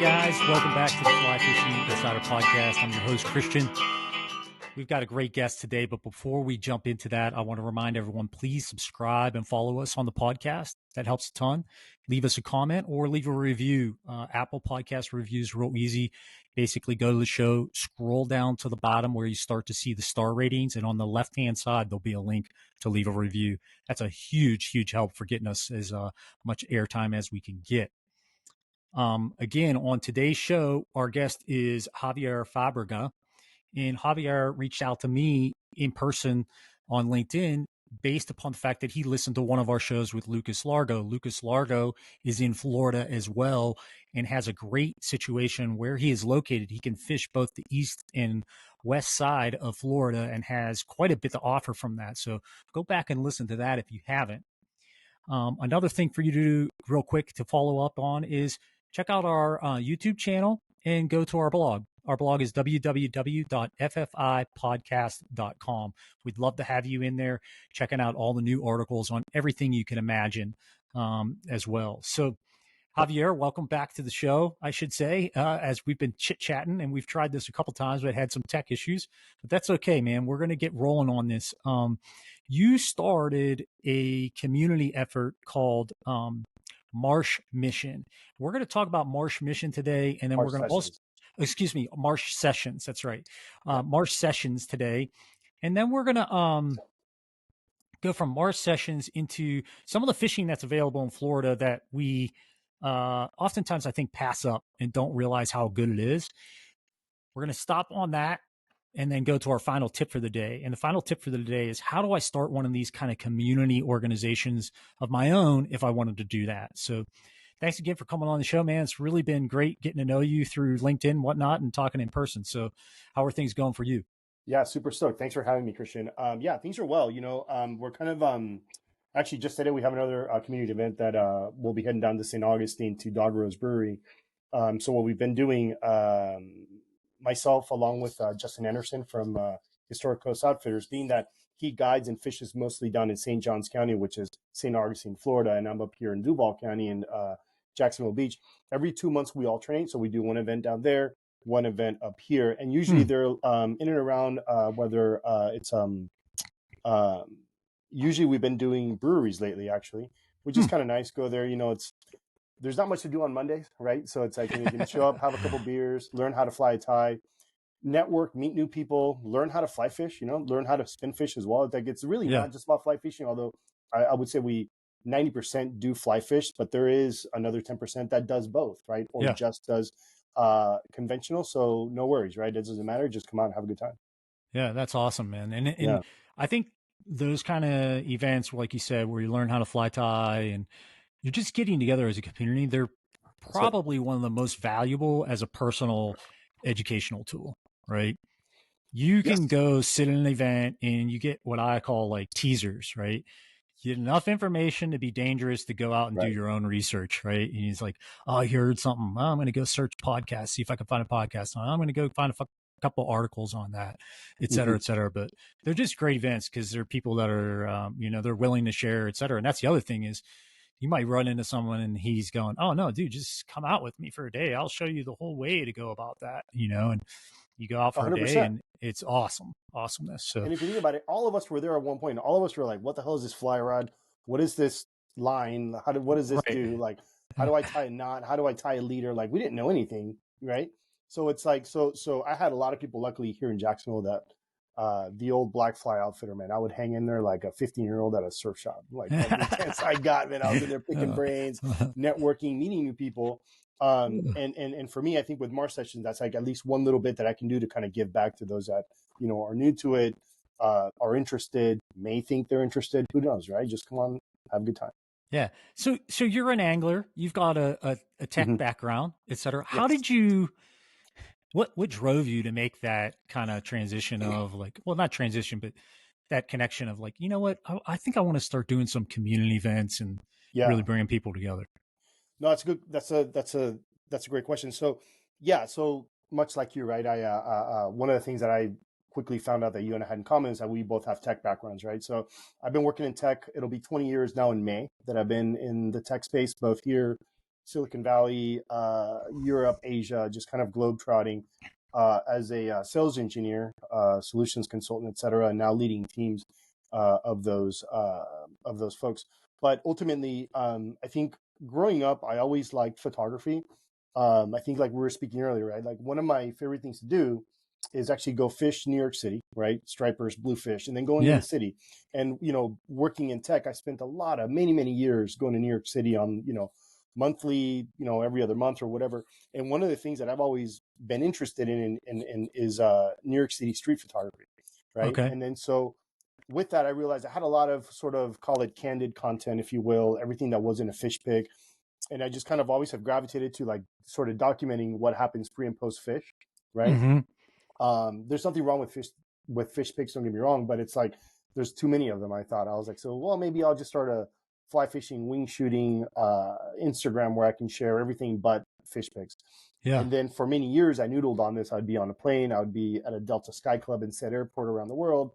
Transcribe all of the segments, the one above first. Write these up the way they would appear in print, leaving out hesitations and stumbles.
guys, welcome back to the Fly Fishing Insider Podcast. I'm your host, Christian. We've got a great guest today, but before we jump into that, I want to remind everyone, please subscribe and follow us on the podcast. That helps a ton. Leave us a comment or leave a review. Apple Podcast reviews real easy. Basically, go to the show, scroll down to the bottom where you start to see the star ratings, and on the left-hand side, there'll be a link to leave a review. That's a huge, huge help for getting us as much airtime as we can get. Again, on today's show, our guest is Javier Fabrega. And Javier reached out to me in person on LinkedIn based upon the fact that he listened to one of our shows with Lucas Largo. Lucas Largo is in Florida as well and has a great situation where he is located. He can fish both the east and west side of Florida and has quite a bit to offer from that. So go back and listen to that if you haven't. Another thing for you to do real quick to follow up on is check out our YouTube channel and go to our blog. Our blog is www.ffipodcast.com. We'd love to have you in there checking out all the new articles on everything you can imagine as well. So, Javier, welcome back to the show, I should say, as we've been chit-chatting, and we've tried this a couple times, but had some tech issues. But that's okay, man. We're going to get rolling on this. You started a community effort called Marsh Mission. We're going to talk about Marsh Mission today, and then we're going to also... Marsh Sessions. That's right. Marsh Sessions today. And then we're going to go from Marsh Sessions into some of the fishing that's available in Florida that we oftentimes, I think, pass up and don't realize how good it is. We're going to stop on that and then go to our final tip for the day. And the final tip for the day is, how do I start one of these kind of community organizations of my own if I wanted to do that? So thanks again for coming on the show, man. It's really been great getting to know you through LinkedIn and whatnot and talking in person. So how are things going for you? Yeah, super stoked. Thanks for having me, Christian. Yeah, things are well. We're kind of actually just today we have another community event that we'll be heading down to St. Augustine to Dog Rose Brewery. So what we've been doing, myself along with Justin Anderson from Historic Coast Outfitters, being that he guides and fishes mostly down in St. Johns County, which is St. Augustine, Florida, and I'm up here in Duval County and Jacksonville Beach. Every 2 months we alternate, so we do one event down there, one event up here, and usually they're in and around whether it's usually we've been doing breweries lately, actually, which is kind of nice. Go there, there's not much to do on Mondays, right? So it's like you can show up, have a couple beers, learn how to fly a tie, network, meet new people, learn how to fly fish, learn how to spin fish as well. Like it's really not just about fly fishing, although I would say we 90% do fly fish, but there is another 10% that does both, right? Or just does conventional. So no worries, right? It doesn't matter. Just come out and have a good time. Yeah, that's awesome, man. And I think those kind of events, like you said, where you learn how to fly tie and you're just getting together as a community, they're probably one of the most valuable as a personal educational tool, right? You can go sit in an event and you get what I call like teasers, right? You get enough information to be dangerous to go out and do your own research, right? And he's like, oh, I heard something. Oh, I'm going to go search podcasts, see if I can find a podcast on it. I'm going to go find a couple articles on that, et cetera, et cetera. But they're just great events because they're people that are, they're willing to share, et cetera. And that's the other thing is you might run into someone and he's going, oh, no, dude, just come out with me for a day. I'll show you the whole way to go about that, and you go out for 100%. A day and it's awesomeness. So, and if you think about it, all of us were there at one point. All of us were like, what the hell is this fly rod? What is this line? What does this do? Like, how do I tie a knot? How do I tie a leader? Like, we didn't know anything, right? So it's like, so I had a lot of people, luckily here in Jacksonville, that the old black fly outfitter, man, I would hang in there like a 15-year-old at a surf shop. Like, the chance I got, man, I was in there picking brains, networking, meeting new people. And for me, I think with Marsh Sessions, that's like at least one little bit that I can do to kind of give back to those that, are new to it, are interested, may think they're interested. Who knows, right? Just come on, have a good time. Yeah. So you're an angler. You've got a tech background, et cetera. How did you, what drove you to make that kind of transition of like, well, not transition, but that connection of like, you know what, I think I want to start doing some community events and really bringing people together. No, that's good. That's a great question. So so much like you, right? I one of the things that I quickly found out that you and I had in common is that we both have tech backgrounds, right? So I've been working in tech. It'll be 20 years now in May that I've been in the tech space, both here Silicon Valley, Europe, Asia, just kind of globetrotting as a sales engineer, solutions consultant, et cetera, and now leading teams of those folks. But ultimately, I think growing up, I always liked photography. I think like we were speaking earlier, right? Like one of my favorite things to do is actually go fish New York City, right? Stripers, bluefish, and then go into the city. And, working in tech, I spent many years going to New York City on, monthly, every other month or whatever. And one of the things that I've always been interested in is New York City street photography, right? Okay. And then so with that, I realized I had a lot of sort of, call it candid content, if you will, everything that wasn't a fish pic. And I just kind of always have gravitated to like sort of documenting what happens pre and post fish, right? There's nothing wrong with fish pics, don't get me wrong, but it's like there's too many of them. I thought I was like, so well, maybe I'll just start a fly fishing, wing shooting Instagram where I can share everything but fish pics. Yeah. And then for many years, I noodled on this. I'd be on a plane, I would be at a Delta Sky Club in said airport around the world,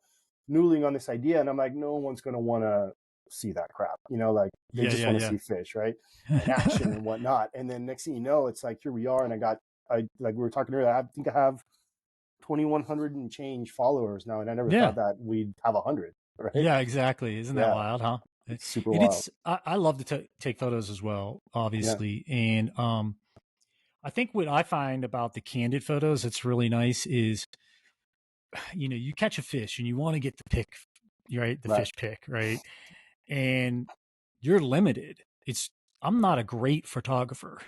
noodling on this idea, and I'm like, no one's going to want to see that crap, like they just want to see fish, right, and action and whatnot. And then next thing you know, it's like here we are, and I like we were talking earlier, I think I have 2,100 and change followers now, and I never thought that we'd have 100. Right? Yeah, exactly. Isn't that wild, huh? It's super wild. I love to take photos as well, obviously, and I think what I find about the candid photos that's really nice is, you catch a fish and you want to get the pic, right? The fish pic, right? And you're limited. I'm not a great photographer.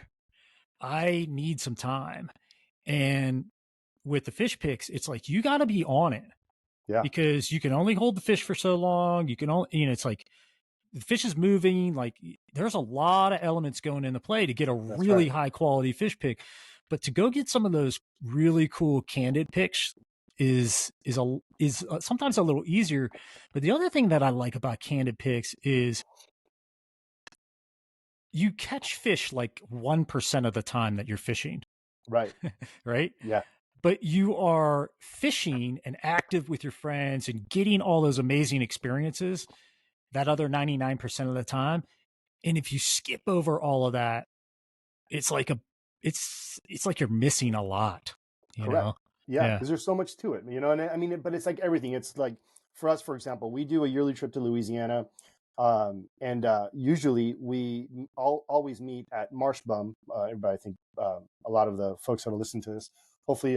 I need some time. And with the fish pics, it's like you got to be on it. Yeah. Because you can only hold the fish for so long. You can only, it's like the fish is moving. Like there's a lot of elements going into play to get a really high quality fish pic. But to go get some of those really cool candid pics is sometimes a little easier. But the other thing that I like about candid pics is you catch fish like 1% of the time that you're fishing. Right. Right. Yeah. But you are fishing and active with your friends and getting all those amazing experiences that other 99% of the time. And if you skip over all of that, it's like you're missing a lot, you know? Yeah. Because there's so much to it, and I mean, but it's like everything. It's like for us, for example, we do a yearly trip to Louisiana. And usually we always meet at Marsh. Everybody, I think a lot of the folks that will listen to this hopefully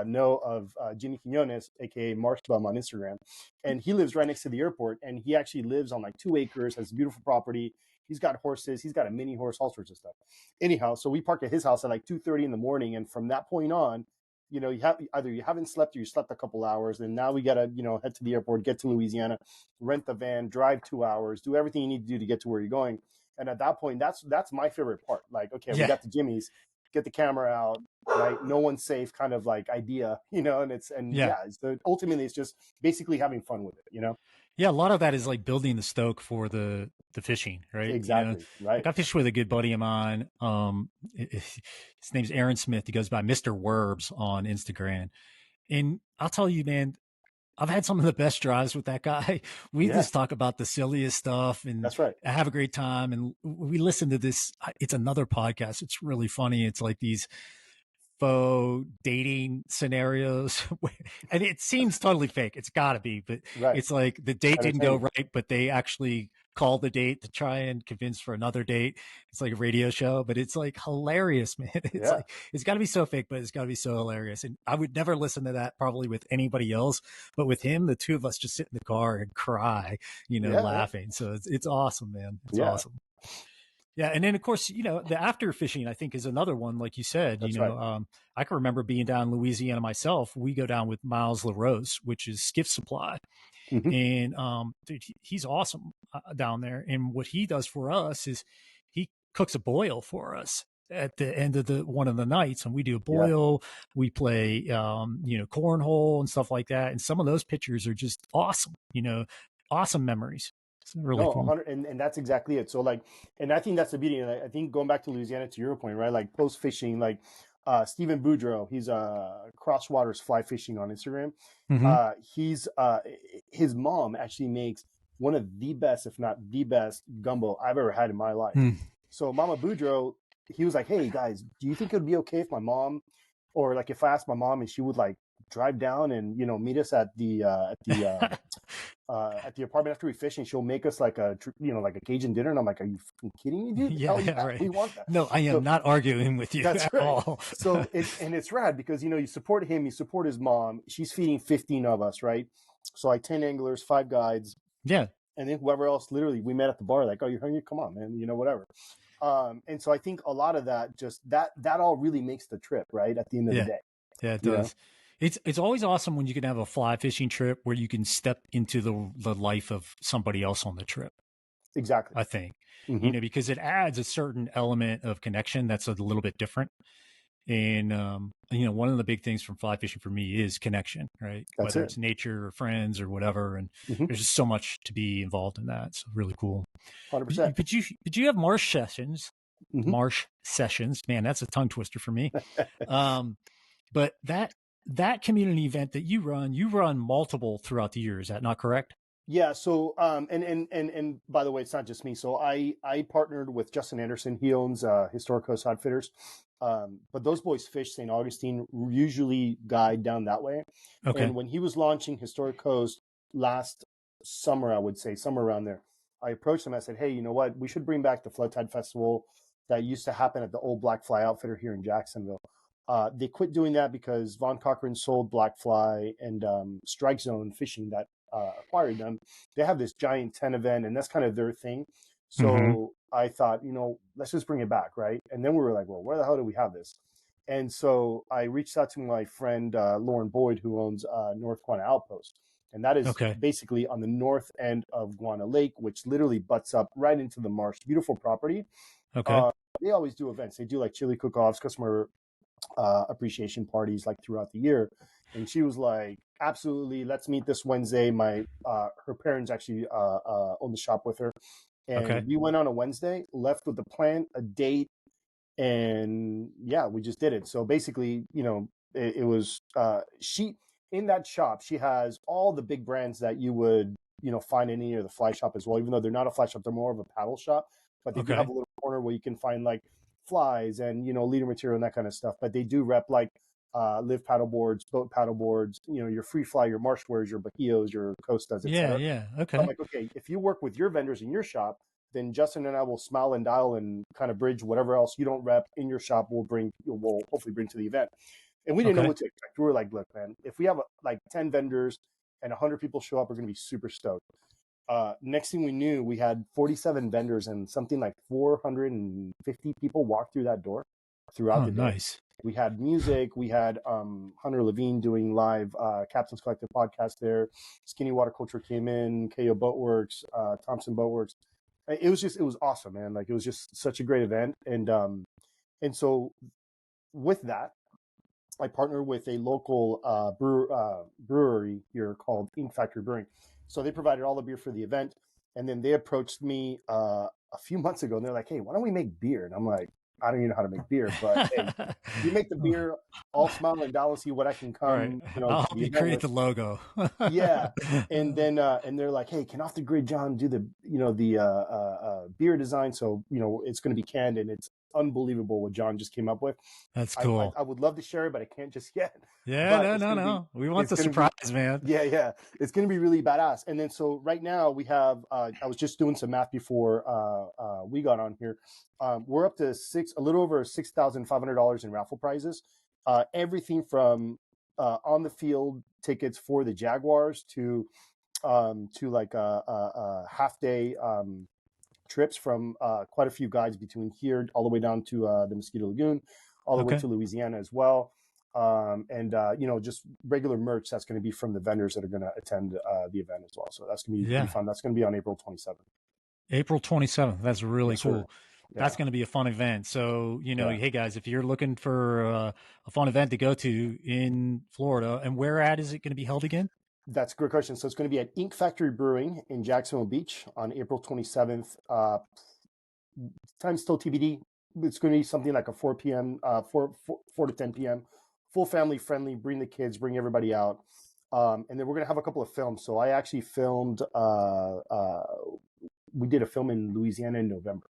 know of Jimmy Quinones, aka Marsh on Instagram. And he lives right next to the airport, and he actually lives on like 2 acres, has a beautiful property. He's got horses, he's got a mini horse, all sorts of stuff. Anyhow, so we park at his house at like 2:30 in the morning, and from that point on, you haven't slept or you slept a couple hours, and now we gotta head to the airport, get to Louisiana, rent the van, drive 2 hours, do everything you need to do to get to where you're going. And at that point, that's my favorite part. Like, okay, we got the Jimmy's, get the camera out, right? No one's safe, kind of like idea, so ultimately it's just basically having fun with it, Yeah, a lot of that is like building the stoke for the fishing, right? Exactly. Right. Like I fished with a good buddy of mine. His name's Aaron Smith. He goes by Mr. Werbs on Instagram. And I'll tell you, man, I've had some of the best drives with that guy. We just talk about the silliest stuff and that's right. have a great time. And we listen to this. It's another podcast. It's really funny. It's like these faux dating scenarios. And it seems totally fake. It's gotta be, but it's like the date didn't go right, but they actually called the date to try and convince for another date. It's like a radio show, but it's like hilarious, man. It's like, it's gotta be so fake, but it's gotta be so hilarious. And I would never listen to that probably with anybody else, but with him, the two of us just sit in the car and cry, laughing. So it's awesome, man. It's awesome. Yeah. And then of course, the after fishing, I think, is another one. Like you said, I can remember being down in Louisiana myself. We go down with Miles LaRose, which is Skiff Supply. And dude, he's awesome down there. And what he does for us is he cooks a boil for us at the end of one of the nights, and we do a boil. We play cornhole and stuff like that. And some of those pictures are just awesome. Awesome memories. Really cool. And that's exactly it. So like, and I think that's the beauty. And I think going back to Louisiana, to your point, right? Like post fishing, like Stephen Boudreau, he's Crosswaters Fly Fishing on Instagram. He's his mom actually makes one of the best, if not the best, gumbo I've ever had in my life. So Mama Boudreau he was like, hey guys, do you think it would be okay if my mom, or like if I asked my mom and she would like drive down and meet us at the apartment after we fish, and she'll make us like like a Cajun dinner. And I'm like, are you fucking kidding me, dude? Hell yeah, right. we want that. No, I am So not arguing with you that's at right. all. So it's rad because you support him, you support his mom. She's feeding 15 of us, right? So like 10 anglers, 5 guides. Yeah. And then whoever else, literally, we met at the bar, like, oh, you're hungry? Come on, man, whatever. And so I think a lot of that, just that all really makes the trip, right? At the end of the day. Yeah, it does. It's always awesome when you can have a fly fishing trip where you can step into the life of somebody else on the trip. Exactly. I think, because it adds a certain element of connection that's a little bit different. And, one of the big things from fly fishing for me is connection, right? Whether it's nature or friends or whatever. And there's just so much to be involved in that. It's really cool. 100%. But you have Marsh sessions, Marsh sessions, man, that's a tongue twister for me. But that community event that you run multiple throughout the year. Is that not correct? Yeah. So, and by the way, it's not just me. So I partnered with Justin Anderson. He owns Historic Coast Outfitters. But those boys fish St. Augustine, usually guide down that way. Okay. And when he was launching Historic Coast last summer, I would say somewhere around there, I approached him. I said, hey, you know what? We should bring back the Flood Tide Festival that used to happen at the old Black Fly Outfitter here in Jacksonville. They quit doing that because Von Cochran sold Black Fly, and Strike Zone Fishing that acquired them. They have this giant 10 event, and that's kind of their thing. So I thought, let's just bring it back, right? And then we were like, well, where the hell do we have this? And so I reached out to my friend Lauren Boyd, who owns North Guana Outpost. And that is basically on the north end of Guana Lake, which literally butts up right into the Marsh. Beautiful property. They always do events. They do like chili cook-offs, customer appreciation parties like throughout the year. And she was like, absolutely, let's meet this Wednesday. My her parents actually own the shop with her. And we went on a Wednesday, left with a plan, a date, and yeah, we just did it. So basically, it was she in that shop, she has all the big brands that you would, find in any of the fly shop as well, even though they're not a fly shop, they're more of a paddle shop. But they do have a little corner where you can find like flies and, leader material and that kind of stuff. But they do rep like live paddle boards, boat paddle boards, your free fly, your Marsh wares, your Bajíos, your Costas, etc. Yeah. Okay. So I'm like, okay, if you work with your vendors in your shop, then Justin and I will smile and dial and kind of bridge whatever else you don't rep in your shop. We'll hopefully bring to the event. And we didn't know what to expect. We were like, look, man, if we have like 10 vendors and 100 people show up, we're going to be super stoked. Next thing we knew, we had 47 vendors and something like 450 people walk through that door throughout the day. Nice. We had music. We had Hunter Levine doing live Captain's Collective podcast there. Skinny Water Culture came in, KO Boatworks, Thompson Boatworks. It was awesome, man. Like, it was just such a great event. And so with that, I partnered with a local brewery here called Ink Factory Brewing. So they provided all the beer for the event. And then they approached me a few months ago, and they're like, hey, why don't we make beer? And I'm like, I don't even know how to make beer, but hey, you make the beer, I'll smile and dial and see what I can come. I'll help you create the logo. Yeah. And then and they're like, hey, can Off the Grid John do the beer design? So it's going to be canned, and it's unbelievable what John just came up with. That's cool. I would love to share it, but I can't just yet. Yeah, no. We want the surprise, man. Yeah. It's going to be really badass. And then so right now we have, I was just doing some math before we got on here. We're up to a little over $6,500 in raffle prizes. Everything from on the field tickets for the Jaguars to like a half day trips from quite a few guides between here all the way down to the Mosquito Lagoon, all the way to Louisiana as well. And just regular merch that's going to be from the vendors that are going to attend the event as well. So that's going to be pretty fun. That's going to be on April 27th. April 27th. That's really cool. Sir. Yeah. That's going to be a fun event. So, hey guys, if you're looking for a fun event to go to in Florida, and where at is it going to be held again? That's a great question. So it's going to be at Ink Factory Brewing in Jacksonville Beach on April 27th. Time's still TBD. It's going to be something like a 4 p.m., 4 to 10 p.m. Full family friendly. Bring the kids, bring everybody out. And then we're going to have a couple of films. So I actually filmed, we did a film in Louisiana in November.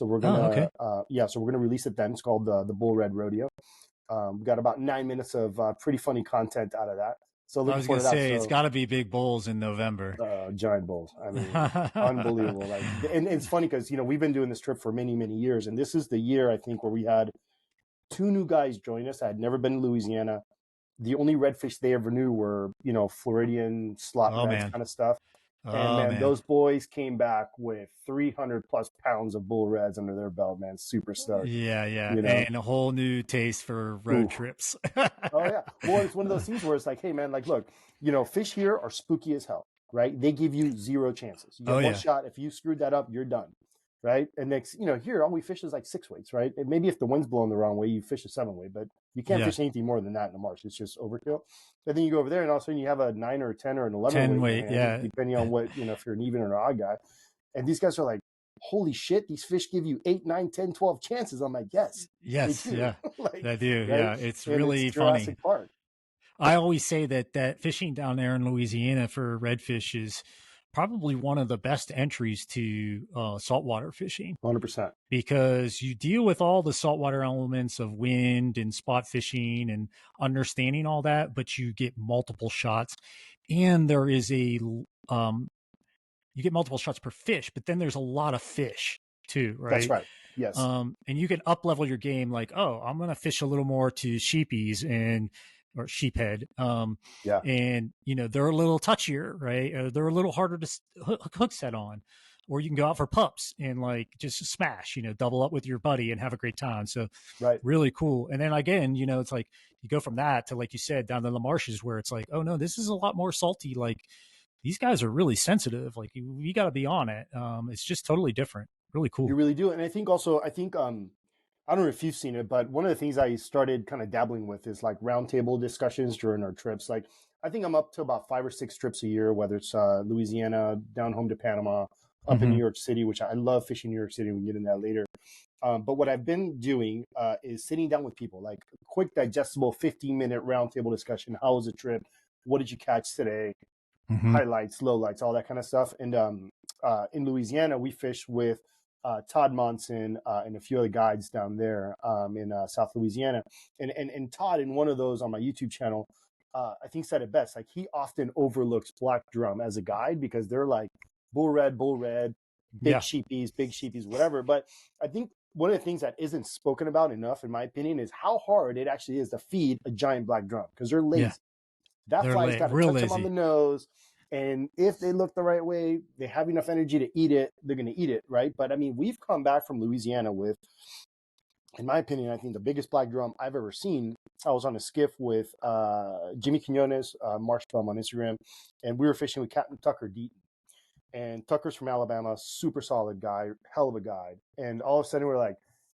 So we're gonna, so we're gonna release it then. It's called the Bull Red Rodeo. We got about 9 minutes of pretty funny content out of that. So I looking was gonna forward to that. say it's So got to be big bulls in November. giant bulls. I mean, unbelievable. Like, and it's funny because we've been doing this trip for many, many years, and this is the year I think where we had 2 new guys join us. I had never been to Louisiana. The only redfish they ever knew were Floridian slot reds kind of stuff. And man, those boys came back with 300 plus pounds of bull reds under their belt, man. Super stoked. Yeah. And a whole new taste for road trips. Oh yeah. Well, it's one of those things where it's like, hey man, like look, fish here are spooky as hell, right? They give you 0 chances. You get one shot. If you screwed that up, you're done. Right. And next, here, all we fish is like 6 weights, right? And maybe if the wind's blowing the wrong way, you fish a 7 weight, but you can't fish anything more than that in the marsh. It's just overkill. But then you go over there and all of a sudden you have a 9 or a 10 or an 11 weight, depending on what, if you're an even or an odd guy. And these guys are like, holy shit, these fish give you 8, 9, 10, 12 chances. I'm like, yes, yeah, like, they do. Right? Yeah, it's really funny. Park. I always say that fishing down there in Louisiana for redfish is probably one of the best entries to saltwater fishing. 100%. Because you deal with all the saltwater elements of wind and spot fishing and understanding all that, but you get multiple shots. And there is you get multiple shots per fish, but then there's a lot of fish too, right? That's right. Yes. And you can up level your game like, oh, I'm going to fish a little more to sheepies or sheephead. And they're a little touchier, right? They're a little harder to hook set on, or you can go out for pups and like just smash, double up with your buddy and have a great time. So really cool. And then again, it's like you go from that to, like you said, down to the marshes where it's like, oh no, this is a lot more salty. Like these guys are really sensitive. Like we got to be on it. It's just totally different. Really cool. You really do. And I think I don't know if you've seen it, but one of the things I started kind of dabbling with is like roundtable discussions during our trips. Like I think I'm up to about 5 or 6 trips a year, whether it's Louisiana, down home to Panama, up in New York City, which I love fishing New York City. We can get into that later. But what I've been doing is sitting down with people, like a quick, digestible 15-minute roundtable discussion. How was the trip? What did you catch today? Highlights, lowlights, all that kind of stuff. And in Louisiana, we fish with Todd Monson and a few other guides down there in South Louisiana. And Todd, in one of those on my YouTube channel, I think said it best. Like he often overlooks black drum as a guide because they're like bull red, big sheepies, whatever. But I think one of the things that isn't spoken about enough, in my opinion, is how hard it actually is to feed a giant black drum because they're lazy. That fly's got to touch them on the nose. And if they look the right way, they have enough energy to eat it, they're going to eat it, right? But I mean, we've come back from Louisiana with, in my opinion, I think the biggest black drum I've ever seen. I was on a skiff with Jimmy Quinones, Marsh on Instagram, and we were fishing with Captain Tucker Deaton. And Tucker's from Alabama, super solid guy, hell of a guide. And all of a sudden we're like,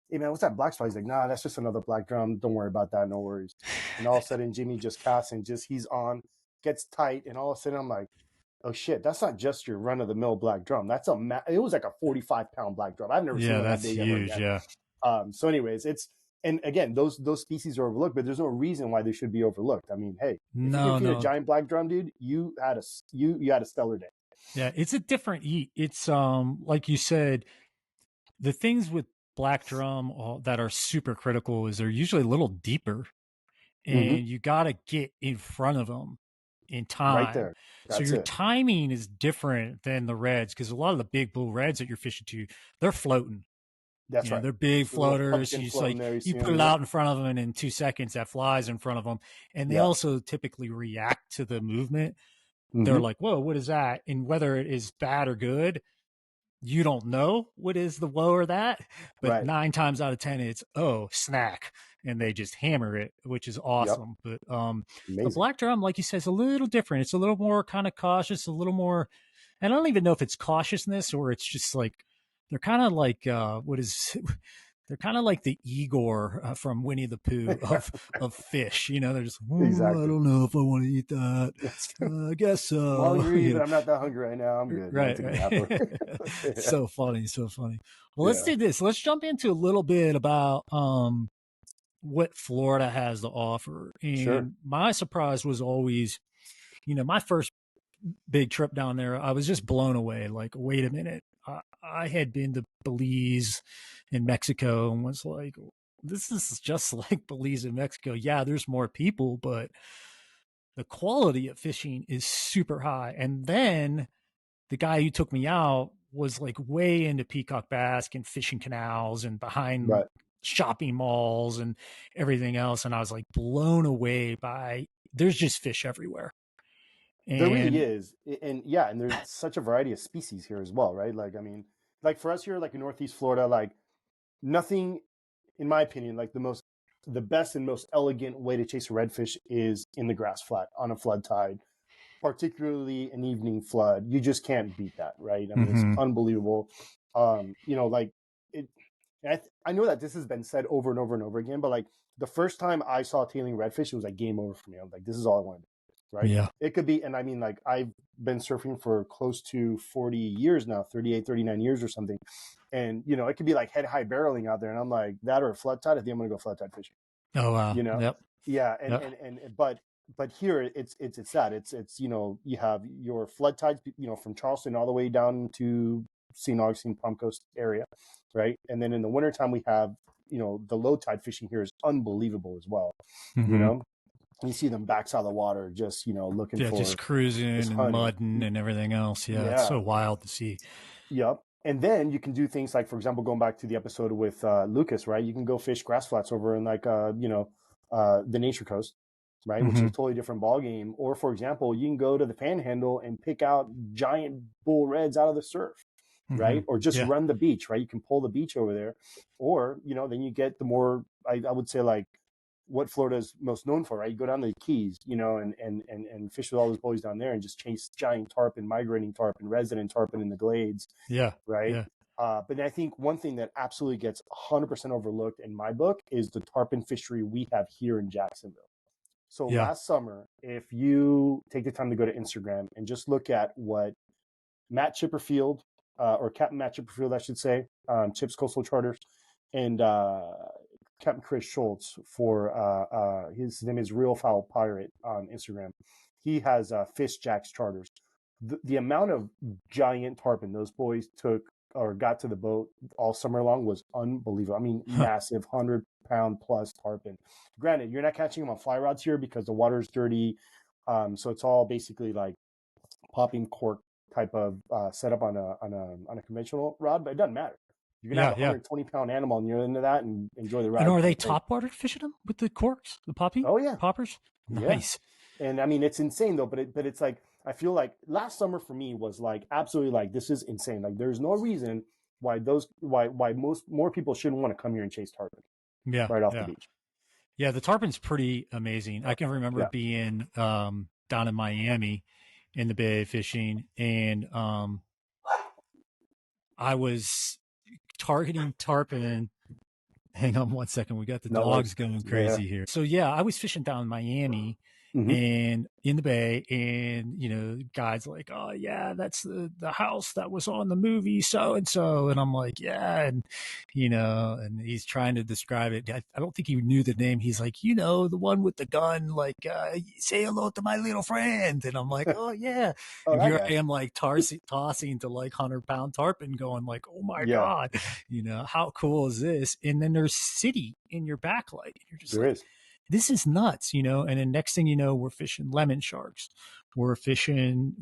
hey man, what's that black spot? He's like, nah, that's just another black drum. Don't worry about that, no worries. And all of a sudden Jimmy just casts and he's on, gets tight, and all of a sudden I'm like, oh shit, that's not just your run of the mill black drum. That's it was like a 45-pound black drum. I've never seen one that big huge, ever again. So anyways, and again, those species are overlooked, but there's no reason why they should be overlooked. I mean, hey, if you can feed a giant black drum, dude, you had a stellar day. Yeah, it's a different eat. It's like you said, the things with black drum that are super critical is they're usually a little deeper, and you got to get in front of them in time. Right there. So your timing is different than the reds because a lot of the big bull reds that you're fishing to, they're floating. That's right. They're big floaters. You put it out in front of them, and in 2 seconds that flies in front of them. And they also typically react to the movement. They're like, whoa, what is that? And whether it is bad or good, you don't know what is the whoa or that. But 9 times out of 10, it's, snack. And they just hammer it, which is awesome. But the black drum, like you said, is a little different. It's a little more kind of cautious, a little more, and I don't even know if it's cautiousness or it's just like, they're kind of like, they're kind of like the Igor from Winnie the Pooh of fish. They're just, I don't know if I want to eat that. I guess so. I'm hungry, but I'm not that hungry right now. I'm good. Right. So funny. Well, let's do this. Let's jump into a little bit about what Florida has to offer. And my surprise was always, my first big trip down there, I was just blown away. Like, wait a minute. I had been to Belize in Mexico and was like, this is just like Belize in Mexico. Yeah, there's more people, but the quality of fishing is super high. And then the guy who took me out was like way into peacock bass and fishing canals and behind Right. shopping malls and everything else. And I was like blown away by there's just fish everywhere. There really And is, and yeah, and there's such a variety of species here as well, right? Like, I mean, like for us here, like in Northeast Florida, like nothing, in my opinion, like the best and most elegant way to chase a redfish is in the grass flat on a flood tide, particularly an evening flood. You just can't beat that, right? I mean, it's unbelievable. Like it. I know that this has been said over and over and over again, but like the first time I saw tailing redfish, it was like game over for me. I was like, this is all I wanted to do, right? yeah, It could be, and I mean, like I've been surfing for close to 40 years now, 38, 39 years or something. And, it could be like head high barreling out there. And I'm like, that or a flood tide, I think I'm going to go flood tide fishing. oh wow, yep, Yeah. yep. But here it's that it's, you have your flood tides, from Charleston all the way down to St. Augustine, Palm Coast area. Right. And then in the wintertime, we have, the low tide fishing here is unbelievable as well. You see them backs out of the water, just, looking for just cruising and honey. mudding and everything else. Yeah, it's so wild to see. Yep. And then you can do things like, for example, going back to the episode with Lucas, right? You can go fish grass flats over in like, the Nature Coast, right? Which is a totally different ball game. Or, for example, you can go to the Panhandle and pick out giant bull reds out of the surf, right? Or just run the beach, right? You can pull the beach over there. Or, then you get the more, I would say, like, what Florida is most known for, right? You go down to the Keys, and fish with all those boys down there and just chase giant tarpon, migrating tarpon, resident tarpon in the glades. Yeah. Right. Yeah. But I think one thing that absolutely gets 100% overlooked in my book is the tarpon fishery we have here in Jacksonville. So last summer, if you take the time to go to Instagram and just look at what Matt Chipperfield, or Captain Matt Chipperfield, I should say, Chips Coastal Charters, and Captain Chris Schultz for his name is Real Foul Pirate on Instagram. He has Fish Jacks Charters. The amount of giant tarpon those boys took or got to the boat all summer long was unbelievable. I mean, massive 100-pound plus tarpon. Granted, you're not catching them on fly rods here because the water's dirty. So it's all basically like popping cork type of setup on a conventional rod, but it doesn't matter. You're gonna have a 120-pound animal, and you're into that and enjoy the ride. And are they topwater fishing them with the corks, the popping? Oh yeah, poppers. Nice. Yeah. And I mean, it's insane though. But it's like I feel like last summer for me was like absolutely like this is insane. Like there's no reason why more people shouldn't want to come here and chase tarpon. Yeah, right off the beach. Yeah, the tarpon's pretty amazing. I can remember being down in Miami in the bay fishing, and I was targeting tarpon. Hang on one second. We got the dogs going crazy here. So I was fishing down in Miami and in the bay, and guys like, oh yeah, that's the house that was on the movie so and so, and I'm like, yeah, and and he's trying to describe it. I don't think he knew the name. He's like, the one with the gun, like say hello to my little friend, and I'm like, oh yeah. And here I am like tossing to like 100-pound tarpon, going like, oh my god, how cool is this? And then there's city in your backlight. You're just there is. This is nuts, and then next thing you know, we're fishing lemon sharks. We're seeing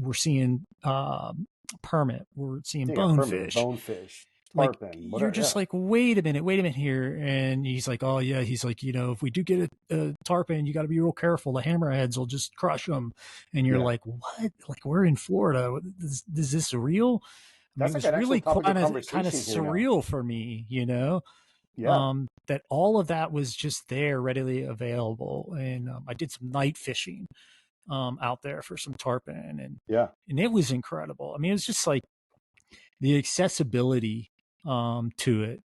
permit. We're seeing bonefish. Tarpon, like you're just like, wait a minute here. And he's like, oh yeah. He's like, if we do get a tarpon, you got to be real careful. The hammerheads will just crush them. And you're like, what? Like we're in Florida. Is this real? That's it was really kind of surreal for me, that all of that was just there readily available. And I did some night fishing out there for some tarpon, and it was incredible. I mean, it was just like the accessibility to it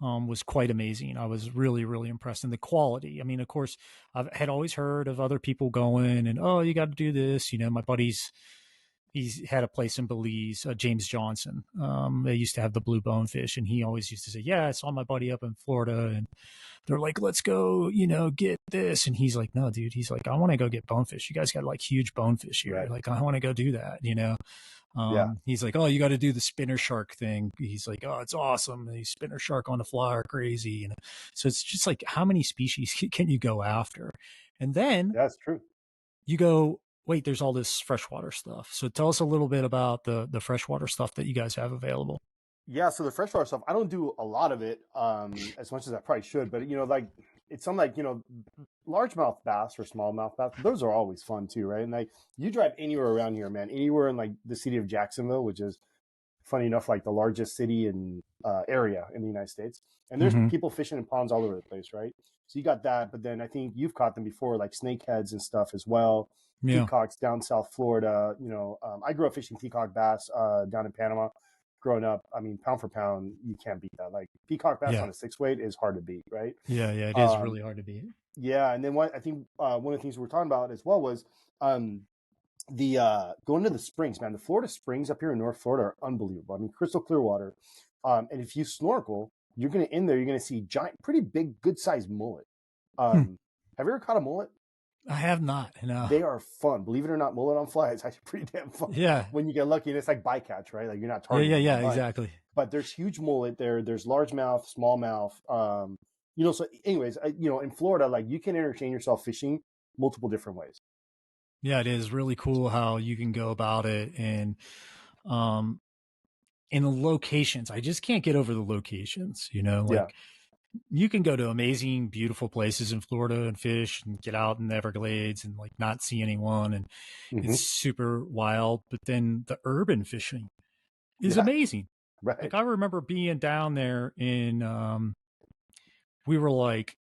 was quite amazing. I was really, really impressed. And the quality. I mean, of course, I had always heard of other people going and, oh, you got to do this. My buddies he's had a place in Belize, James Johnson. They used to have the blue bonefish, and he always used to say, "Yeah, I saw my buddy up in Florida, and they're like, let's go, get this." And he's like, "No, dude." He's like, "I want to go get bonefish. You guys got like huge bonefish here. Right. Like, I want to go do that." He's like, "Oh, you got to do the spinner shark thing." He's like, "Oh, it's awesome. The spinner shark on the fly are crazy." So it's just like, how many species can you go after? And then that's true. You go, wait, there's all this freshwater stuff. So tell us a little bit about the freshwater stuff that you guys have available. Yeah, so the freshwater stuff, I don't do a lot of it, as much as I probably should. But like it's something like largemouth bass or smallmouth bass. Those are always fun too, right? And like you drive anywhere around here, man, anywhere in like the city of Jacksonville, which is funny enough like the largest city in area in the United States, and there's people fishing in ponds all over the place, right? So you got that, but then I think you've caught them before, like snakeheads and stuff as well. Yeah. Peacocks down South Florida. I grew up fishing peacock bass down in Panama growing up. I mean, pound for pound, you can't beat that. Like peacock bass on a 6-weight is hard to beat, right? Yeah, it is really hard to beat. Yeah, and then I think one of the things we were talking about as well was the going to the springs, man. The Florida springs up here in North Florida are unbelievable. I mean, crystal clear water. And if you snorkel, you're gonna see giant, pretty big, good sized mullet. Have you ever caught a mullet? I have not. No. They are fun. Believe it or not, mullet on fly is actually pretty damn fun. Yeah. When you get lucky, and it's like bycatch, right? Like you're not targeting. Yeah, exactly. But there's huge mullet there. There's largemouth, smallmouth. So anyways, in Florida, like you can entertain yourself fishing multiple different ways. Yeah, it is really cool how you can go about it. And in the locations, I just can't get over the locations, you can go to amazing, beautiful places in Florida and fish and get out in the Everglades and like not see anyone. And it's super wild. But then the urban fishing is amazing. Right. Like I remember being down there in, we were like,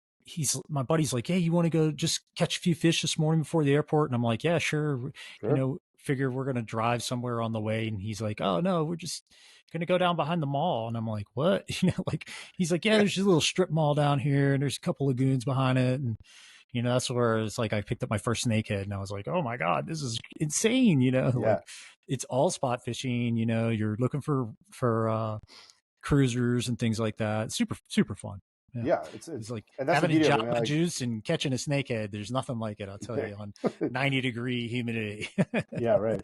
my buddy's like, "Hey, you want to go just catch a few fish this morning before the airport?" And I'm like, "Yeah, sure. Figure we're going to drive somewhere on the way." And he's like, "Oh no, we're just going to go down behind the mall." And I'm like, "What?" He's like, "Yeah, there's just a little strip mall down here and there's a couple lagoons behind it." And, that's where it's like, I picked up my first snakehead and I was like, "Oh my God, this is insane." Like it's all spot fishing, you're looking for cruisers and things like that. Super, super fun. Yeah, it's like and that's having a Java juice and catching a snakehead. There's nothing like it, I'll tell you, on 90-degree humidity. Yeah, right.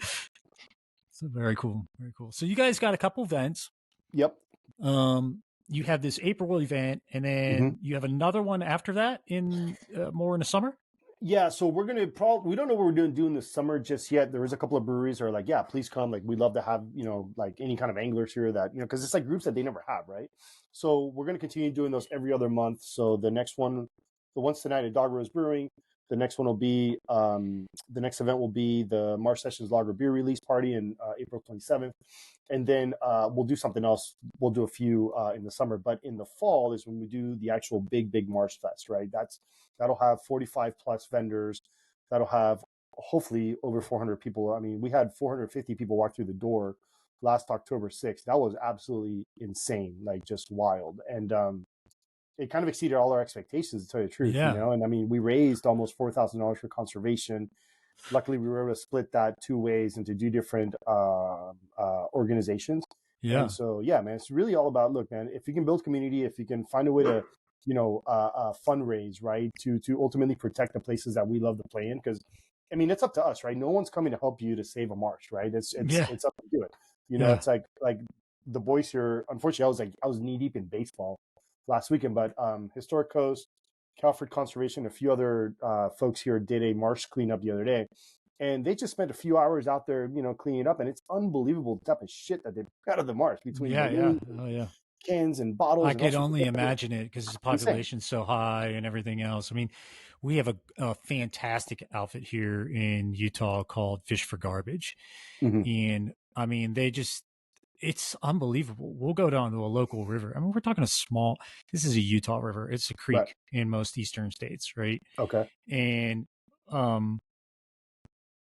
So very cool, very cool. So you guys got a couple events. Yep. You have this April event, and then you have another one after that in more in the summer. Yeah, so we're gonna we don't know what we're doing this summer just yet. There is a couple of breweries that are like, yeah, please come. Like, we'd love to have like any kind of anglers here that because it's like groups that they never have, right? So we're gonna continue doing those every other month. So the next one, the ones tonight at Dog Rose Brewing. The next one will be the next event will be the Marsh Sessions Lager Beer Release Party in April 27th, and then we'll do something else. We'll do a few in the summer, but in the fall is when we do the actual big Marsh Fest, right? That'll have 45 plus vendors. That'll have hopefully over 400 people. I mean, we had 450 people walk through the door last October 6th. That was absolutely insane, like just wild. And it kind of exceeded all our expectations, to tell you the truth. And I mean, we raised almost $4,000 for conservation. Luckily, we were able to split that 2 ways into 2 different organizations. Yeah. And so, yeah, man, it's really all about, look, man, if you can build community, if you can find a way to fundraise, right, to ultimately protect the places that we love to play in, because I mean, it's up to us, right? No one's coming to help you to save a marsh, right? It's up to do it. It's like the boys here. Unfortunately, I was knee deep in baseball last weekend, but Historic Coast, Calford Conservation, a few other folks here did a marsh cleanup the other day, and they just spent a few hours out there, cleaning it up, and it's unbelievable the type of shit that they put out of the marsh between cans and bottles. I could only imagine it because the population's so high and everything else. I mean, we have a fantastic outfit here in Utah called Fish for Garbage. And I mean, it's unbelievable. We'll go down to a local river. I mean, we're talking this is a Utah river. It's a creek in most eastern states, right? Okay. And,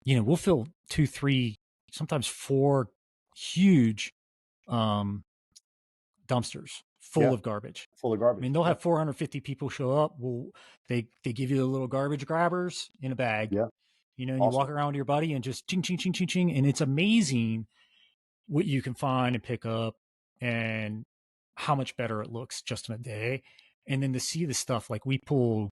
we'll fill 2, 3, sometimes 4 huge, dumpsters full of garbage. Full of garbage. I mean, they'll have 450 people show up. They give you the little garbage grabbers in a bag. Yeah. and you Awesome. walk around with your buddy and just ching, ching, ching, ching, ching. And it's amazing what you can find and pick up and how much better it looks just in a day. And then to see the stuff like we pull,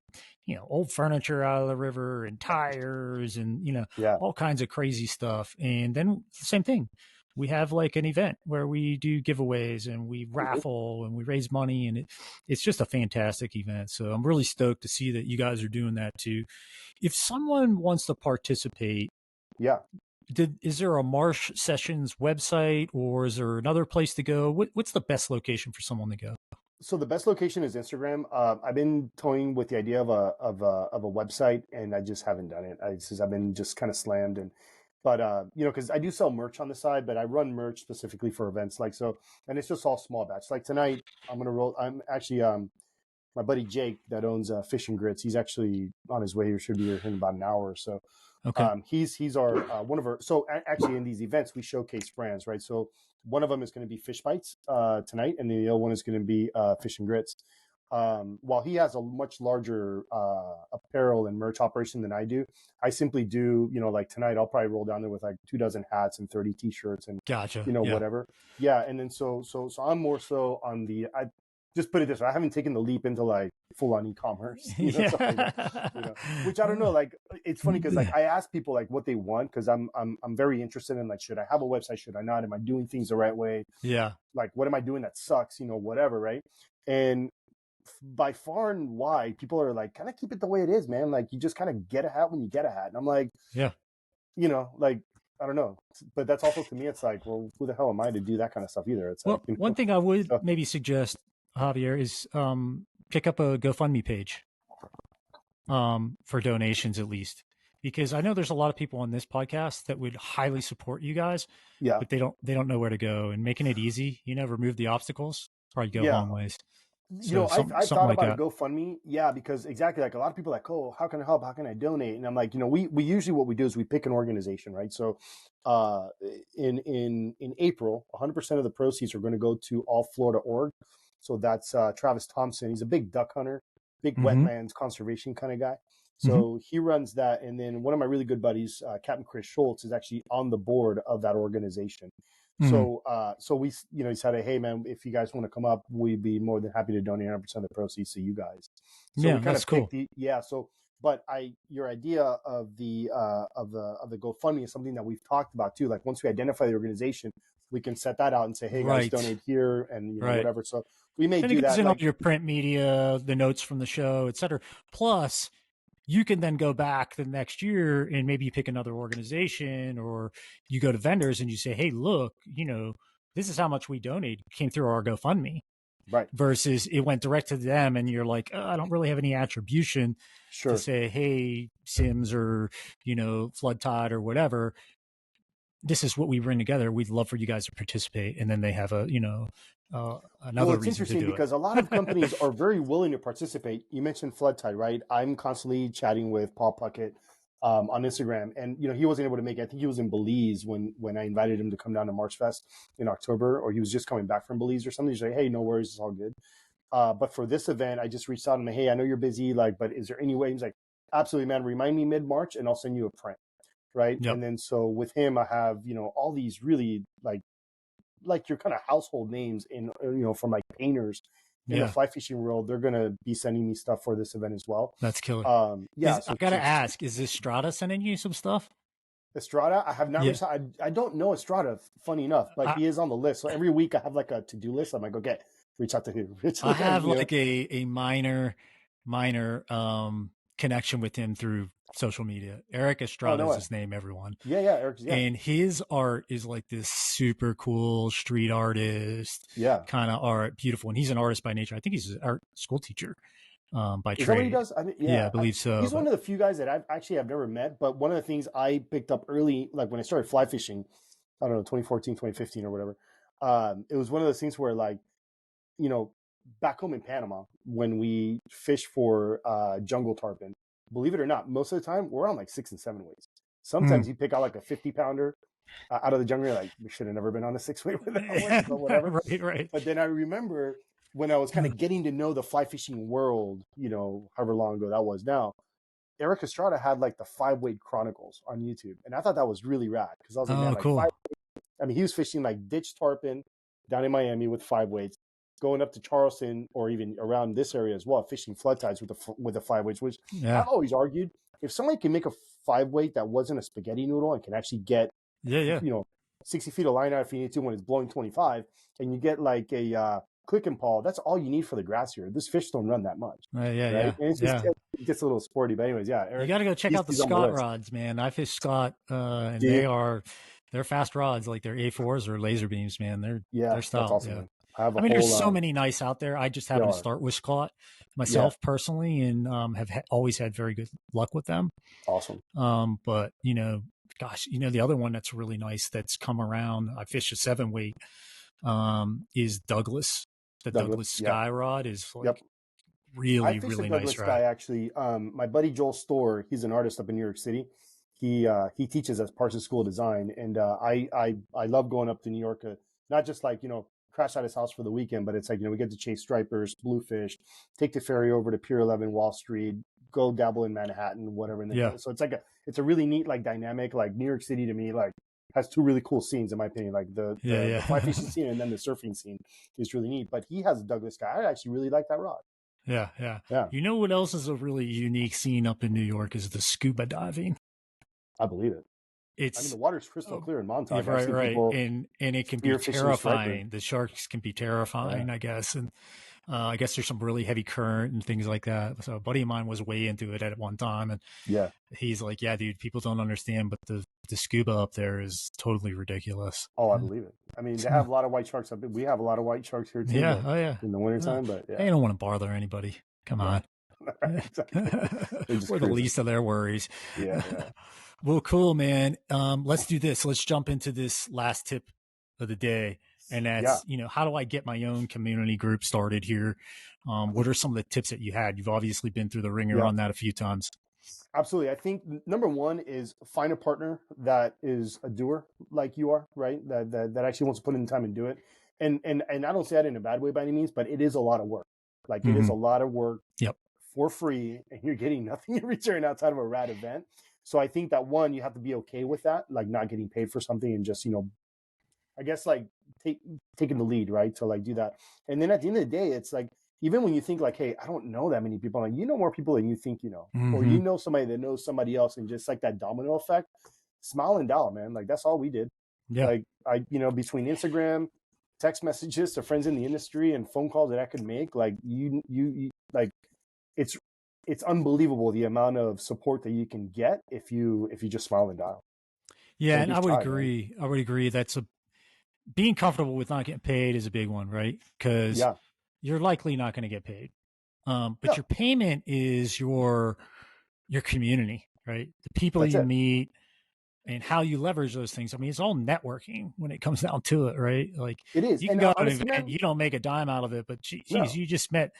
old furniture out of the river and tires and, Yeah. all kinds of crazy stuff. And then same thing. We have like an event where we do giveaways and we raffle and we raise money, and it's just a fantastic event. So I'm really stoked to see that you guys are doing that too. If someone wants to participate, yeah, is there a Marsh Sessions website, or is there another place to go? What's the best location for someone to go? So the best location is Instagram. I've been toying with the idea of a website, and I just haven't done it. I've been just kind of slammed, but because I do sell merch on the side, but I run merch specifically for events like so, and it's just all small batch. Like tonight, I'm actually my buddy Jake that owns Fish and Grits. He's actually on his way here. Should be here in about an hour or so. Okay. He's our one of our. So actually, in these events, we showcase brands, right? So one of them is going to be Fish Bites tonight, and the other one is going to be Fish and Grits. While he has a much larger apparel and merch operation than I do, I simply do, like tonight, I'll probably roll down there with like 24 hats and 30 t-shirts and gotcha. Whatever. Yeah, and then so I'm more so on I just put it this way, I haven't taken the leap into like full on e-commerce, which I don't know. Like, it's funny because like I ask people like what they want, because I'm very interested in like, should I have a website? Should I not? Am I doing things the right way? Yeah. Like, what am I doing that sucks? Whatever, right? And by far and wide, people are like, kind of keep it the way it is, man. Like, you just kind of get a hat when you get a hat. And I'm like, yeah, like, I don't know, but that's also to me, it's like, well, who the hell am I to do that kind of stuff either? It's well, like, one thing I would maybe suggest, Javier, is pick up a GoFundMe page for donations at least, because I know there's a lot of people on this podcast that would highly support you guys, but they don't know where to go. And making it easy, remove the obstacles, probably go a long ways. So I've thought about a GoFundMe, because exactly, like a lot of people are like, oh, how can I help? How can I donate? And I'm like, we usually, what we do is we pick an organization, right? So in April, 100% of the proceeds are going to go to All Florida Org. So that's Travis Thompson. He's a big duck hunter, big wetlands conservation kind of guy. So he runs that. And then one of my really good buddies, Captain Chris Schultz, is actually on the board of that organization. So we, he said, hey man, if you guys want to come up, we'd be more than happy to donate 100% of the proceeds to you guys. So we kind of picked but your idea of the GoFundMe is something that we've talked about too. Like, once we identify the organization, we can set that out and say, hey guys, donate here and whatever. So we may do that. In all your print media, the notes from the show, et cetera. Plus, you can then go back the next year and maybe you pick another organization, or you go to vendors and you say, hey, look, this is how much we donated. It came through our GoFundMe. Right. Versus it went direct to them and you're like, I don't really have any attribution to say, hey, Sims or, Flood Tide or whatever, this is what we bring together. We'd love for you guys to participate. And then they have another well, it's interesting because a lot of companies are very willing to participate. You mentioned Flood Tide, right? I'm constantly chatting with Paul Puckett on Instagram, and he wasn't able to make it. I think he was in Belize when I invited him to come down to March Fest in October, or he was just coming back from Belize or something. He's like, hey, no worries, it's all good. But for this event, I just reached out and hey, I know you're busy, but is there any way? He's like, absolutely, man. Remind me mid-March, and I'll send you a print, right? Yep. And then so with him, I have all these really like your kind of household names in from like painters in the fly fishing world. They're gonna be sending me stuff for this event as well. That's killer. So I gotta ask, is Estrada sending you some stuff? Estrada, I have not reached out. I don't know Estrada, funny enough, but he is on the list. So every week I have like a to-do list. I'm like, okay, reach out to him. I have like a minor connection with him through social media. Eric Estrada is his name, everyone. Yeah, Eric. Yeah. And his art is like this super cool street artist, kind of art, beautiful. And he's an artist by nature. I think he's an art school teacher by trade. Is that what he does? I mean, I believe so. He's one of the few guys that I've never met. But one of the things I picked up early, like when I started fly fishing, I don't know, 2014, 2015 or whatever. It was one of those things where back home in Panama, when we fish for jungle tarpon, believe it or not, most of the time we're on like 6 and 7 weights. Sometimes you pick out like a 50-pounder out of the jungle. You're like, we should have never been on a 6-weight with that one, but whatever. Right. But then I remember when I was kind of getting to know the fly fishing world, however long ago that was now, Eric Estrada had like the 5-weight chronicles on YouTube, and I thought that was really rad because I was like, man, Oh, like cool. 5. I mean, he was fishing like ditch tarpon down in Miami with 5 weights, going up to Charleston or even around this area as well, fishing flood tides with the 5 weights. Which Yeah. I've always argued, if somebody can make a 5-weight that wasn't a spaghetti noodle and can actually get, Yeah. 60 feet of line out if you need to when it's blowing 25, and you get like a click and pawl, that's all you need for the grass here. This fish don't run that much, right? And it's just it gets a little sporty, but anyways, yeah. Eric, you got to go check out the he's on my Scott list. rods, man. I fish Scott, and Do you? they're fast rods, like they're A4s or laser beams, man. They're That's stout. awesome. Yeah. Man. I mean, there's so many nice out there. I just happen to start with Scott myself personally, and have always had very good luck with them. Awesome. But gosh, the other one that's really nice that's come around, I fished a 7-weight, is Douglas. The Douglas Sky Rod is like really, really nice rod. Sky, actually. My buddy Joel Storr, he's an artist up in New York City. He teaches at Parsons School of Design, and I love going up to New York. Not just like crash at his house for the weekend, but it's like we get to chase stripers, bluefish, take the ferry over to Pier 11, Wall Street, go dabble in Manhattan, whatever. So it's a really neat like dynamic. Like New York City to me like has two really cool scenes in my opinion. Like the fly fishing scene and then the surfing scene is really neat. But he has a Douglas Sky. I actually really like that rod. Yeah. You know what else is a really unique scene up in New York is the scuba diving. I believe it. The water's crystal clear in Montauk. Right. And it can be terrifying. The sharks can be terrifying, I guess. And I guess there's some really heavy current and things like that. So a buddy of mine was way into it at one time. And he's like, yeah, dude, people don't understand, but the scuba up there is totally ridiculous. Oh, I believe it. I mean, they have a lot of white sharks up there. We have a lot of white sharks here too. In the wintertime, but they don't want to bother anybody. Come on. We're the least of their worries. Yeah. Well, cool, man. Let's do this. Let's jump into this last tip of the day. And that's, how do I get my own community group started here? What are some of the tips that you had? You've obviously been through the ringer on that a few times. Absolutely. I think number one is find a partner that is a doer like you are, right? That actually wants to put in the time and do it. And I don't say that in a bad way by any means, but it is a lot of work. Like it is a lot of work for free, and you're getting nothing in return outside of a rad event. So I think that one, you have to be okay with that, like not getting paid for something and just, I guess like taking the lead, right? To like do that. And then at the end of the day, it's like, even when you think like, hey, I don't know that many people, like, more people than you think, or somebody that knows somebody else, and just like that domino effect, smile and dial, man. Like that's all we did. Yeah. Like between Instagram, text messages to friends in the industry and phone calls that I could make, like you like it's unbelievable the amount of support that you can get if you just smile and dial. Yeah, and I would agree. Man. I would agree. Being comfortable with not getting paid is a big one, right? Because you're likely not going to get paid. But your payment is your community, right? The people you meet and how you leverage those things. I mean, it's all networking when it comes down to it, right? Like it is. You can go to an event, you don't make a dime out of it, but geez, you just met,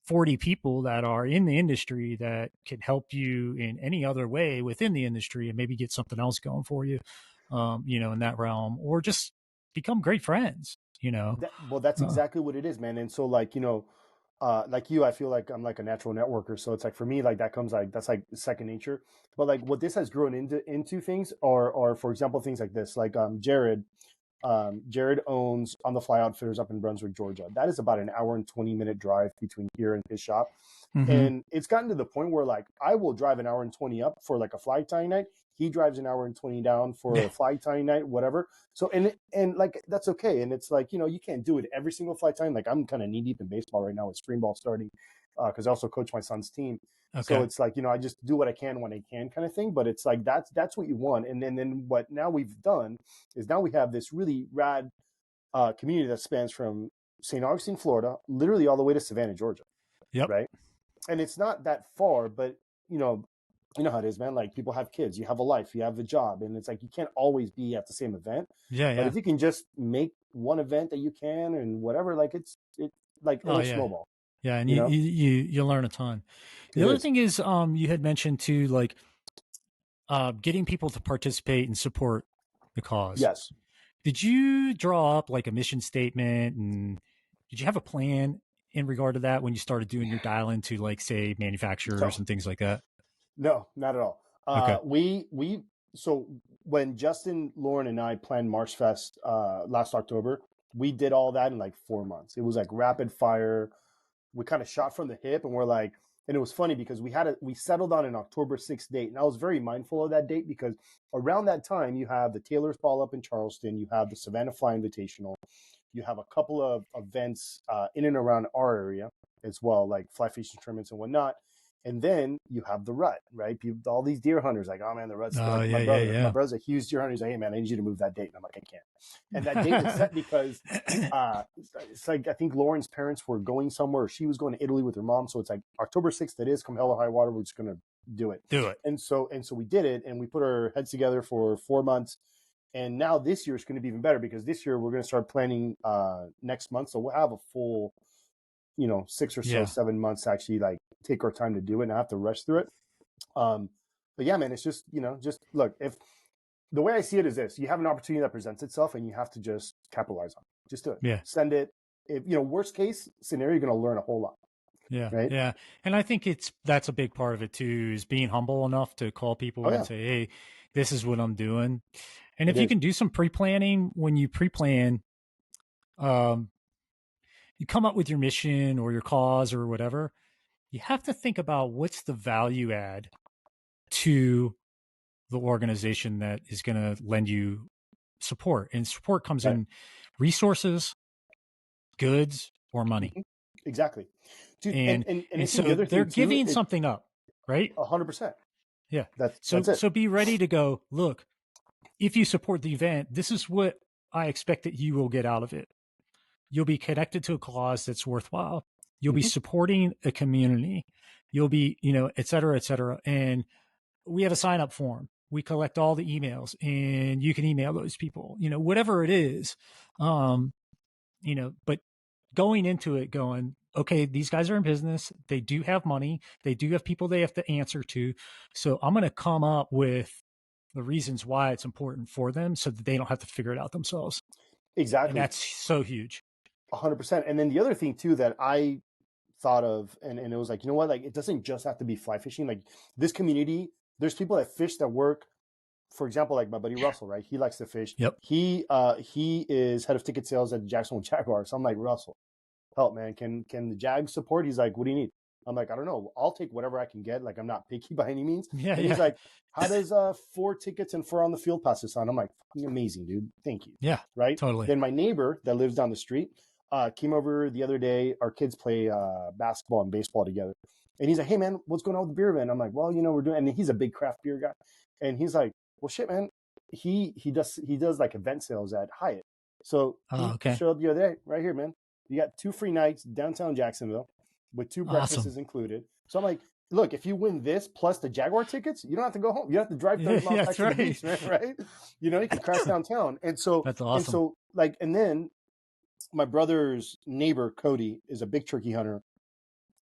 40 people that are in the industry that can help you in any other way within the industry and maybe get something else going for you, in that realm, or just become great friends, That's exactly what it is, man. And so like you, I feel like I'm like a natural networker. So it's like, for me, like that's like second nature. But like what this has grown into things are, for example, things like this, like Jared owns On the Fly Outfitters up in Brunswick, Georgia. That is about an hour and 20-minute drive between here and his shop. Mm-hmm. And it's gotten to the point where like I will drive an hour and 20 up for like a fly tying night. He drives an hour and 20 down for a fly tying night, whatever. So, and like, that's okay. And it's like, you can't do it every single fly tying. Like I'm kind of knee deep in baseball right now with spring ball starting, cause I also coach my son's team. Okay. So it's like, I just do what I can when I can kind of thing, but it's like, that's what you want. And then what now we've done is now we have this really rad, community that spans from St. Augustine, Florida, literally all the way to Savannah, Georgia. Yep. Right. And it's not that far, but you know how it is, man. Like people have kids, you have a life, you have a job, and it's like you can't always be at the same event. Yeah. But if you can just make one event that you can and whatever, like it'll snowball. Yeah, and you learn a ton. The other thing is, you had mentioned too, like getting people to participate and support the cause. Yes. Did you draw up like a mission statement, and did you have a plan in regard to that when you started doing your dial into like say manufacturers and things like that? No, not at all. Okay. So when Justin, Lauren, and I planned Marsh Fest last October, we did all that in like 4 months. It was like rapid fire. We kind of shot from the hip, and we're like, and it was funny because we settled on an October 6th date, and I was very mindful of that date because around that time you have the Taylor's Ball up in Charleston, you have the Savannah Fly Invitational, you have a couple of events in and around our area as well, like fly fishing tournaments and whatnot. And then you have the rut, right? All these deer hunters like, oh man, the rut's Oh, like, yeah, my brother's a huge deer hunter. He's like, hey man, I need you to move that date. And I'm like, I can't. And that date was set because it's like I think Lauren's parents were going somewhere. Or she was going to Italy with her mom. So it's like October 6th, it is, come hell or high water, we're just gonna do it. And so we did it, and we put our heads together for 4 months. And now this year is going to be even better because this year we're going to start planning next month. So we'll have a full 6 or so 7 months to actually like take our time to do it and not have to rush through it. But yeah, man, it's just just look, if the way I see it is this: you have an opportunity that presents itself and you have to just capitalize on it. Just do it. Yeah. Send it. If worst case scenario, you're going to learn a whole lot. Yeah. Right. Yeah. And I think that's a big part of it too, is being humble enough to call people and say, hey, this is what I'm doing. And if you can do some pre-planning, when you pre-plan, you come up with your mission or your cause or whatever, you have to think about what's the value add to the organization that is going to lend you support. And support comes in resources, goods, or money. Exactly. Dude, and so they're giving something up, right? 100%. Yeah. That's it. So be ready to go, look, if you support the event, this is what I expect that you will get out of it. You'll be connected to a cause that's worthwhile. You'll be supporting a community. You'll be, et cetera, et cetera. And we have a sign up form. We collect all the emails and you can email those people, whatever it is. But going into it going, okay, these guys are in business. They do have money. They do have people they have to answer to. So I'm going to come up with the reasons why it's important for them so that they don't have to figure it out themselves. Exactly. And that's so huge. 100%. And then the other thing too that I thought of, and it was like, you know what, like it doesn't just have to be fly fishing. Like this community, there's people that fish that work, for example, like my buddy Russell, right? He likes to fish. Yep. He is head of ticket sales at the Jacksonville Jaguars. So I'm like, Russell, help, man. Can the Jag support? He's like, what do you need? I'm like, I don't know. I'll take whatever I can get. Like, I'm not picky by any means. Yeah. He's like, how does 4 tickets and 4 on the field passes sound? I'm like, amazing, dude. Thank you. Yeah. Right. Totally. Then my neighbor that lives down the street came over the other day. Our kids play basketball and baseball together. And he's like, hey, man, what's going on with the beer event? I'm like, well, we're doing, and he's a big craft beer guy. And he's like, well, shit, man. He does like event sales at Hyatt. So he showed up the other day, right here, man. You got 2 free nights downtown Jacksonville with 2 breakfasts included. So I'm like, look, if you win this plus the Jaguar tickets, you don't have to go home. You don't have to drive 30 miles back to the beach, man, right? You can crash downtown. And so that's awesome. And so and then my brother's neighbor, Cody, is a big turkey hunter.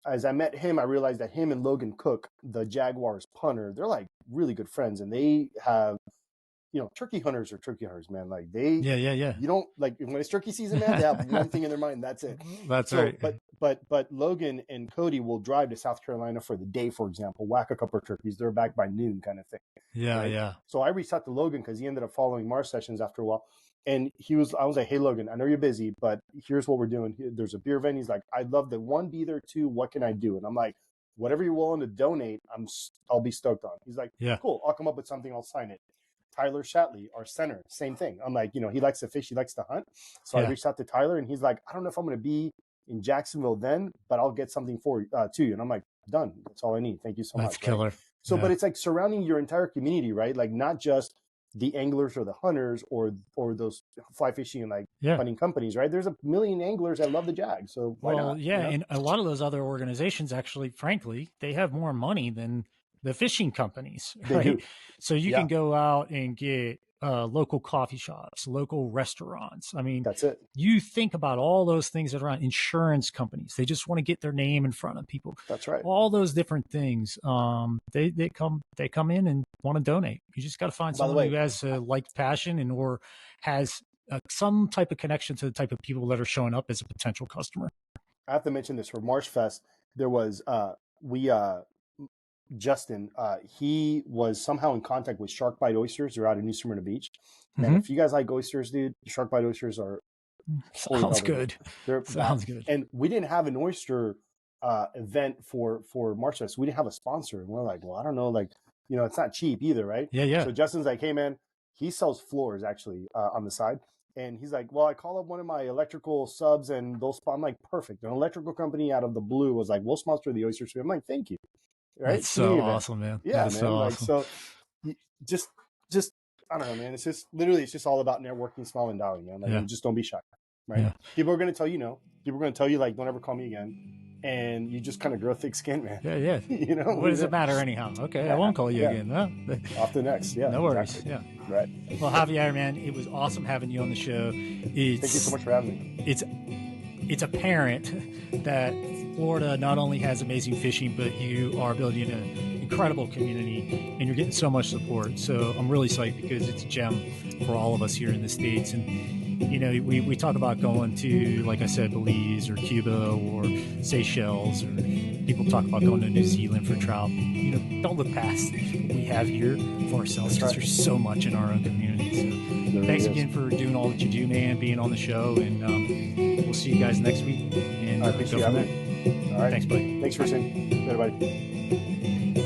As I met him, I realized that him and Logan Cook, the Jaguars punter, they're like really good friends, and they have, turkey hunters are turkey hunters, man. Like they, you don't like when it's turkey season, man. They have one thing in their mind, that's it. That's right. But Logan and Cody will drive to South Carolina for the day, for example, whack a couple of turkeys. They're back by noon, kind of thing. Yeah, right? yeah. So I reached out to Logan because he ended up following Marsh sessions after a while. And I was like, hey, Logan, I know you're busy, but here's what we're doing. There's a beer event. He's like, I'd love to, 1, be there, 2, what can I do? And I'm like, whatever you're willing to donate, I'll be stoked on. He's like, cool, I'll come up with something, I'll sign it. Tyler Shatley, our center, same thing. I'm like, he likes to fish, he likes to hunt. So I reached out to Tyler, and he's like, I don't know if I'm going to be in Jacksonville then, but I'll get something to you. And I'm like, done. That's all I need. Thank you so much. That's killer. Right? So, but it's like surrounding your entire community, right? Like not just the anglers or the hunters or those fly fishing and hunting companies, right? There's a million anglers that love the Jag. So why not? Yeah. And a lot of those other organizations actually, frankly, they have more money than the fishing companies, right? They do. So you can go out and get local coffee shops, local restaurants. I mean, that's it. You think about all those things that are around, insurance companies. They just want to get their name in front of people. That's right. All those different things. They come in and want to donate. You just got to find someone who has a passion and or has some type of connection to the type of people that are showing up as a potential customer. I have to mention this for Marsh Fest. There was Justin, he was somehow in contact with shark bite oysters. They're out of New Smyrna Beach. Man, if you guys like oysters, dude, shark bite oysters are sounds good. Sounds good. And we didn't have an oyster event for March Fest. We didn't have a sponsor, and we're like, well, I don't know, like, you know, it's not cheap either, right? Yeah. So Justin's like, hey man, he sells floors actually on the side. And he's like, well, I call up one of my electrical subs and they'll I'm like, perfect. An electrical company out of the blue was like, we'll sponsor the oyster stream. I'm like, thank you. Right? That's so awesome, man. Yeah, man. So like, awesome. So just I don't know, man. It's just all about networking, small and dialing, man. Like, you just don't be shy, right? Yeah. People are going to tell you no. People are going to tell you, like, don't ever call me again. And you just kind of grow thick skin, man. Yeah. You know, what does it matter anyhow? Okay, I won't call you again. No. Off the next. Yeah. No worries. Exactly. Yeah. Right. Well, Javier, man, it was awesome having you on the show. Thank you so much for having me. It's apparent that Florida not only has amazing fishing, but you are building an incredible community and you're getting so much support. So I'm really psyched because it's a gem for all of us here in the States. And, you know, we talk about going to, like I said, Belize or Cuba or Seychelles, or people talk about going to New Zealand for trout. You know, don't look past what we have here for ourselves, because there's so much in our own community. So thanks again for doing all that you do, man, being on the show. And we'll see you guys next week. And I appreciate it. All right. Thanks, buddy. Thanks for listening. Later, buddy.